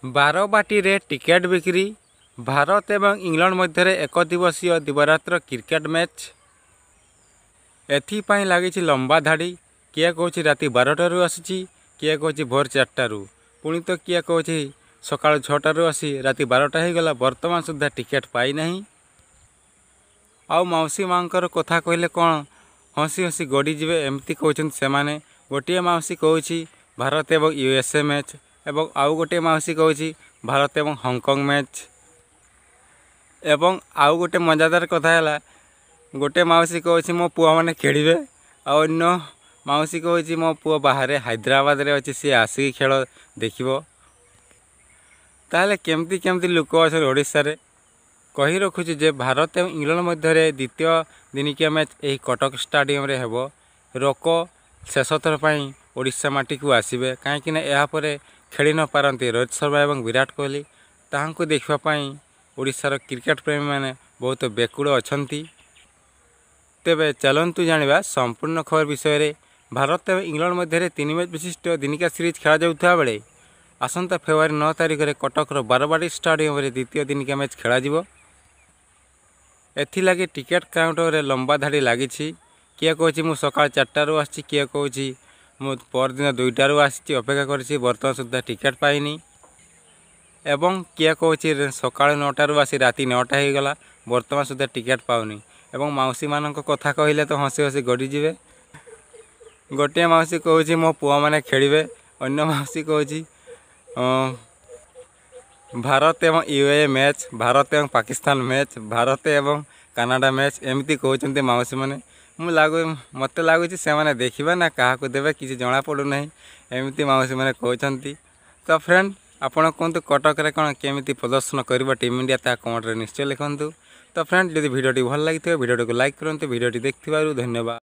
ବାରବାଟୀରେ ଟିକେଟ୍ ବିକ୍ରି। ଭାରତ ଏବଂ ଇଂଲଣ୍ଡ ମଧ୍ୟରେ ଏକ ଦିବସୀୟ ଦିବାରାତ୍ର କ୍ରିକେଟ୍ ମ୍ୟାଚ୍। ଏଥିପାଇଁ ଲାଗିଛି ଲମ୍ବା ଧାଡ଼ି। କିଏ କହୁଛି ରାତି 12ଟାରୁ ଆସିଛି, କିଏ କହୁଛି ଭୋର 4ଟାରୁ, ପୁଣି ତ କିଏ କହୁଛି ସକାଳ 6ଟାରୁ ଆସି ରାତି 12ଟା ହୋଇଗଲା, ବର୍ତ୍ତମାନ ସୁଦ୍ଧା ଟିକେଟ୍ ପାଇନାହିଁ। ଆଉ ମାଉସୀ ମାଙ୍କର କଥା କହିଲେ କ'ଣ ହସି ହସି ଗଡ଼ିଯିବେ, ଏମିତି କହୁଛନ୍ତି ସେମାନେ। ଗୋଟିଏ ମାଉସୀ କହୁଛି ଭାରତ ଏବଂ USA ମ୍ୟାଚ୍, ଏବଂ ଆଉ ଗୋଟିଏ ମାଉସୀ କହୁଛି ଭାରତ ଏବଂ ହଂକଂ ମ୍ୟାଚ୍। ଏବଂ ଆଉ ଗୋଟେ ମଜାଦାର କଥା ହେଲା, ଗୋଟେ ମାଉସୀ କହୁଛି ମୋ ପୁଅମାନେ ଖେଳିବେ, ଆଉ ଅନ୍ୟ ମାଉସୀ କହୁଛି ମୋ ପୁଅ ବାହାରେ ହାଇଦ୍ରାବାଦରେ ଅଛି, ସିଏ ଆସିକି ଖେଳ ଦେଖିବ। ତାହେଲେ କେମିତି କେମିତି ଲୋକ ଅଛନ୍ତି ଓଡ଼ିଶାରେ। କହି ରଖୁଛି ଯେ ଭାରତ ଏବଂ ଇଂଲଣ୍ଡ ମଧ୍ୟରେ ଦ୍ୱିତୀୟ ଦିନିକିଆ ମ୍ୟାଚ୍ ଏହି କଟକ ଷ୍ଟାଡ଼ିୟମରେ ହେବ। ରୋକ ଶେଷ ଥର ପାଇଁ ଓଡ଼ିଶା ମାଟିକୁ ଆସିବେ, କାହିଁକିନା ଏହାପରେ ଖେଳି ନ ପାରନ୍ତି ରୋହିତ ଶର୍ମା ଏବଂ ବିରାଟ କୋହଲି। ତାହାଙ୍କୁ ଦେଖିବା ପାଇଁ ଓଡ଼ିଶାର କ୍ରିକେଟ୍ ପ୍ରେମୀମାନେ ବହୁତ ବେକୁଳ ଅଛନ୍ତି। ତେବେ ଚାଲନ୍ତୁ ଜାଣିବା ସମ୍ପୂର୍ଣ୍ଣ ଖବର ବିଷୟରେ। ଭାରତ ଏବଂ ଇଂଲଣ୍ଡ ମଧ୍ୟରେ 3 ମ୍ୟାଚ୍ ବିଶିଷ୍ଟ ଦିନିକିଆ ସିରିଜ୍ ଖେଳାଯାଉଥିବା ବେଳେ ଆସନ୍ତା ଫେବୃଆରୀ 9 ତାରିଖରେ କଟକର ବାରବାଟୀ ଷ୍ଟାଡ଼ିୟମରେ ଦ୍ୱିତୀୟ ଦିନିକିଆ ମ୍ୟାଚ୍ ଖେଳାଯିବ। ଏଥିଲାଗି ଟିକେଟ୍ କାଉଣ୍ଟରରେ ଲମ୍ବା ଧାଡ଼ି ଲାଗିଛି। କିଏ କହୁଛି ମୁଁ ସକାଳ 4ଟାରୁ ଆସିଛି, କିଏ କହୁଛି ମୁଁ ପରଦିନ 2ଟାରୁ ଆସିଛି, ଅପେକ୍ଷା କରିଛି, ବର୍ତ୍ତମାନ ସୁଦ୍ଧା ଟିକେଟ୍ ପାଇନି। ଏବଂ କିଏ କହୁଛି ସକାଳ 9ଟାରୁ ଆସି ରାତି 9ଟା ହୋଇଗଲା, ବର୍ତ୍ତମାନ ସୁଦ୍ଧା ଟିକେଟ୍ ପାଉନି। ଏବଂ ମାଉସୀମାନଙ୍କ କଥା କହିଲେ ତ ହସି ହସି ଗଡ଼ିଯିବେ। ଗୋଟିଏ ମାଉସୀ କହୁଛି ମୋ ପୁଅମାନେ ଖେଳିବେ, ଅନ୍ୟ ମାଉସୀ କହୁଛି ଭାରତ ଏବଂ USA ମ୍ୟାଚ୍, ଭାରତ ଏବଂ ପାକିସ୍ତାନ ମ୍ୟାଚ୍, ଭାରତ ଏବଂ କାନାଡ଼ା ମ୍ୟାଚ୍, ଏମିତି କହୁଛନ୍ତି ମାଉସୀମାନେ। ମୋତେ ଲାଗୁଛି ସେମାନେ ଦେଖିବେ ନା କାହାକୁ ଦେବେ କିଛି ଜଣାପଡ଼ୁନାହିଁ, ଏମିତି ମାଉସୀମାନେ କହୁଛନ୍ତି। ତ ଫ୍ରେଣ୍ଡ, ଆପଣ କୁହନ୍ତୁ କଟକରେ କ'ଣ କେମିତି ପ୍ରଦର୍ଶନ କରିବ ଟିମ୍ ଇଣ୍ଡିଆ, ତାହା କମେଣ୍ଟରେ ନିଶ୍ଚୟ ଲେଖନ୍ତୁ। ତ ଫ୍ରେଣ୍ଡ, ଯଦି ଭିଡ଼ିଓଟି ଭଲ ଲାଗିଥିବ ଭିଡ଼ିଓଟିକୁ ଲାଇକ୍ କରନ୍ତୁ। ଭିଡ଼ିଓଟି ଦେଖିଥିବାରୁ ଧନ୍ୟବାଦ।